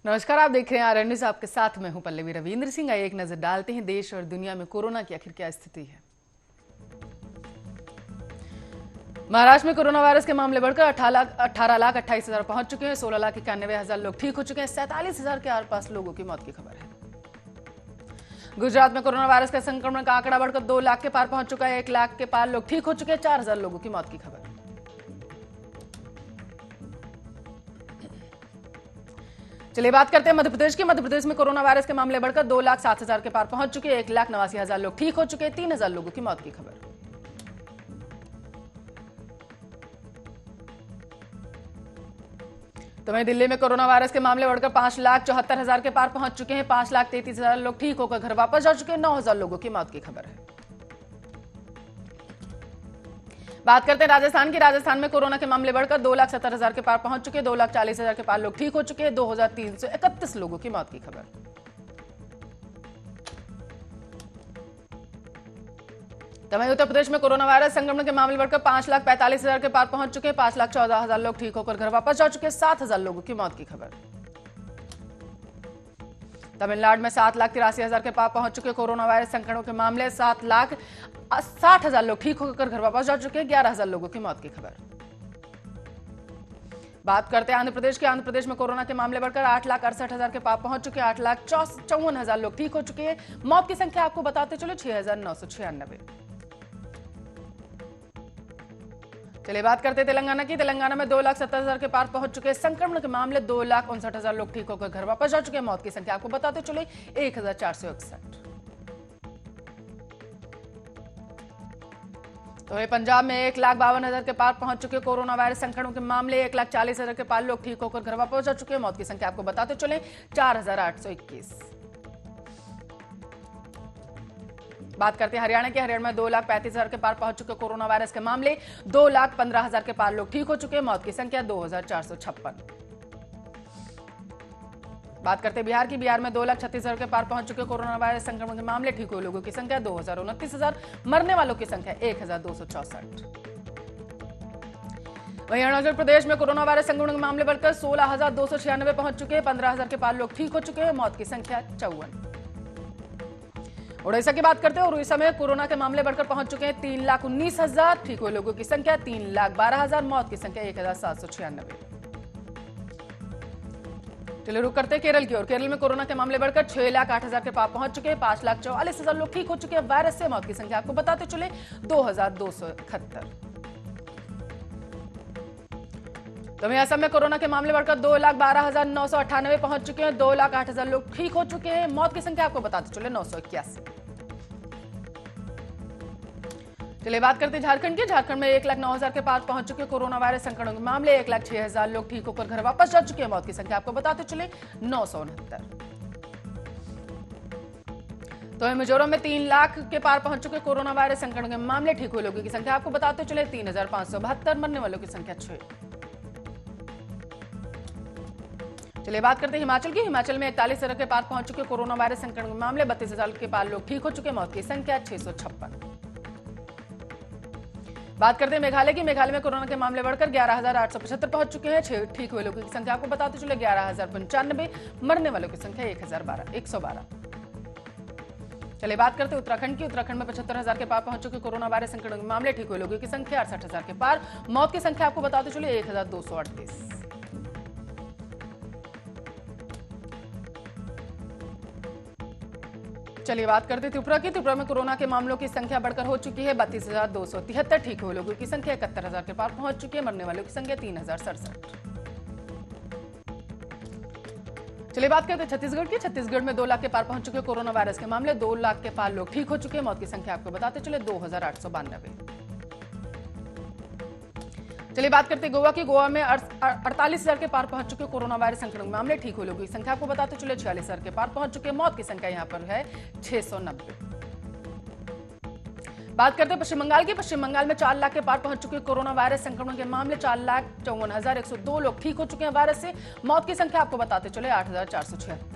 नमस्कार, आप देख रहे हैं आरएन न्यूज़। आपके साथ मैं हूं पल्लवी रविंद्र सिंह। आइए एक नजर डालते हैं देश और दुनिया में कोरोना की आखिर क्या स्थिति है। महाराष्ट्र में कोरोना वायरस के मामले बढ़कर 18,28,000 पहुंच चुके हैं। 16,91,000 लोग ठीक हो चुके हैं। 47,000 के आसपास लोगों की मौत की खबर है। गुजरात में कोरोना वायरस का संक्रमण का आंकड़ा बढ़कर 2 लाख के पार पहुंच चुका है। 1 लाख के पार लोग ठीक हो चुके हैं। 4,000 लोगों की मौत की खबर है। चलिए बात करते हैं मध्य प्रदेश की। मध्य प्रदेश में कोरोना वायरस के मामले बढ़कर 2,07,000 के पार पहुंच चुके हैं। 1,89,000 लोग ठीक हो चुके हैं। 3,000 लोगों की मौत की खबर। तो वहीं दिल्ली में कोरोना वायरस के मामले बढ़कर 5,74,000 के पार पहुंच चुके हैं। 5,33,000 लोग ठीक होकर घर वापस जा चुके हैं। 9,000 लोगों की मौत की खबर है। बात करते हैं राजस्थान की। राजस्थान में कोरोना के मामले बढ़कर 2,70,000 के पार पहुंच चुके हैं। 2,40,000 के पार लोग ठीक हो चुके हैं। 2,331 लोगों की मौत की खबर। तो वहीं उत्तर प्रदेश में कोरोना वायरस संक्रमण के मामले बढ़कर 5,45,000 के पार पहुंच चुके हैं। 5,14,000 लोग ठीक होकर घर वापस जा चुके हैं। 7,000 लोगों की मौत की खबर। तमिलनाडु में 7,83,000 के पार पहुंच चुके कोरोना वायरस संक्रमण के मामले। 7,60,000 लोग ठीक होकर घर वापस जा चुके हैं। 11,000 लोगों की मौत की खबर। बात करते हैं आंध्र प्रदेश की। आंध्र प्रदेश में कोरोना के मामले बढ़कर 8,68,000 के पार पहुंच चुके हैं। 8,54,000 लोग ठीक हो चुके हैं। मौत की संख्या आपको बताते चलो 6,996। चलिए बात करते हैं तेलंगाना की। तेलंगाना में 2,70,000 के पार पहुंच चुके हैं। संक्रमण के मामले 2,59,000 लोग ठीक होकर घर वापस जा चुके हैं। मौत की संख्या आपको बताते चले 1,461। तो ये पंजाब में 1,52,000 के पार पहुंच चुके कोरोना वायरस संक्रमण के मामले। 1,40,000 के पार लोग ठीक होकर घर वापस जा चुके हैं। मौत की संख्या आपको बताते चले 4,821। बात करते हैं हरियाणा के। हरियाणा में 2,35,000 के पार पहुंच चुके कोरोना वायरस के मामले। 2,15,000 के पार लोग ठीक हो चुके हैं। मौत की संख्या 2,456। बात करते हैं बिहार की। बिहार में 2,36,000 के पार पहुंच चुके कोरोना वायरस संक्रमण के मामले। ठीक हुए लोगों की संख्या 2,29,000। मरने वालों की संख्या 1,264। वहीं अरुणाचल प्रदेश में कोरोना वायरस संक्रमण के मामले बढ़कर 16,296 पहुंच चुके हैं। 15,000 के पार लोग ठीक हो चुके हैं। मौत की संख्या 54। उड़ीसा की बात करते हैं। उड़ीसा में कोरोना के मामले बढ़कर पहुंच चुके हैं 3,19,000। ठीक हुए लोगों की संख्या 3,12,000। मौत की संख्या 1,796। चलिए रुक करते हैं केरल की ओर। केरल में कोरोना के मामले बढ़कर 6,08,000 के पार पहुंच चुके हैं। 5,44,000 लोग ठीक हो चुके हैं वायरस से। मौत की संख्या आपको बताते चले 2,271। तो वहीं असम में कोरोना के मामले बढ़कर 2,12,998 पहुंच चुके हैं। 2,08,000 लोग ठीक हो चुके हैं। मौत की संख्या आपको बताते चले 981। चलिए बात करते हैं झारखंड की। झारखंड में 1,09,000 के पार पहुंच चुके कोरोना वायरस संक्रमण के मामले। 1,06,000 लोग ठीक होकर घर वापस जा चुके हैं। मौत की संख्या आपको बताते चले 969। तो मिजोरम में 3 लाख के पार पहुंच चुके कोरोना वायरस संक्रमण के मामले। ठीक हुए लोगों की संख्या आपको बताते चले 3,572। मरने वालों की संख्या 6। चलिए बात करते हैं हिमाचल की। हिमाचल में 41,000 के पार पहुंच चुके कोरोना वायरस संक्रमण के मामले। 32,000 के पार लोग ठीक हो चुके। मौत की संख्या 656। बात करते हैं मेघालय की। मेघालय में कोरोना के मामले बढ़कर 11,875 पहुंच चुके हैं। ठीक हुए लोगों की संख्या आपको बताते चले 11,095। मरने वालों की संख्या 1,12। चलिए बात करते हैं उत्तराखंड की। उत्तराखंड में 75,000 के पार पहुंच चुके कोरोना वायरस संक्रमण के मामले। ठीक हुए लोगों की संख्या 68,000 के पार। मौत की संख्या आपको बताते चले 1,238। चलिए बात करते त्रिपुरा की। त्रिपुरा में कोरोना के मामलों की संख्या बढ़कर हो चुकी है 32,273। ठीक हुए लोगों की संख्या 71,000 के पार पहुंच चुकी है। मरने वालों की संख्या 3,067। चलिए बात करते हैं छत्तीसगढ़ की। छत्तीसगढ़ में 2 लाख के पार पहुंच चुके कोरोना वायरस के मामले। 2 लाख के पार लोग ठीक हो चुके हैं। मौत की संख्या आपको बताते चले 2,892। चलिए बात करते हैं गोवा की। गोवा में 48,000 के पार पहुंच चुके कोरोना वायरस संक्रमण मामले। ठीक हुए लोगों की संख्या आपको बताते चले 46,000 के पार पहुंच चुके। मौत की संख्या यहां पर है 690। बात करते हैं पश्चिम बंगाल की। पश्चिम बंगाल में 4 लाख के पार पहुंच चुके कोरोना वायरस संक्रमण के मामले। 4,54,102 लोग ठीक हो चुके हैं वायरस से। मौत की संख्या आपको बताते चले 8,476।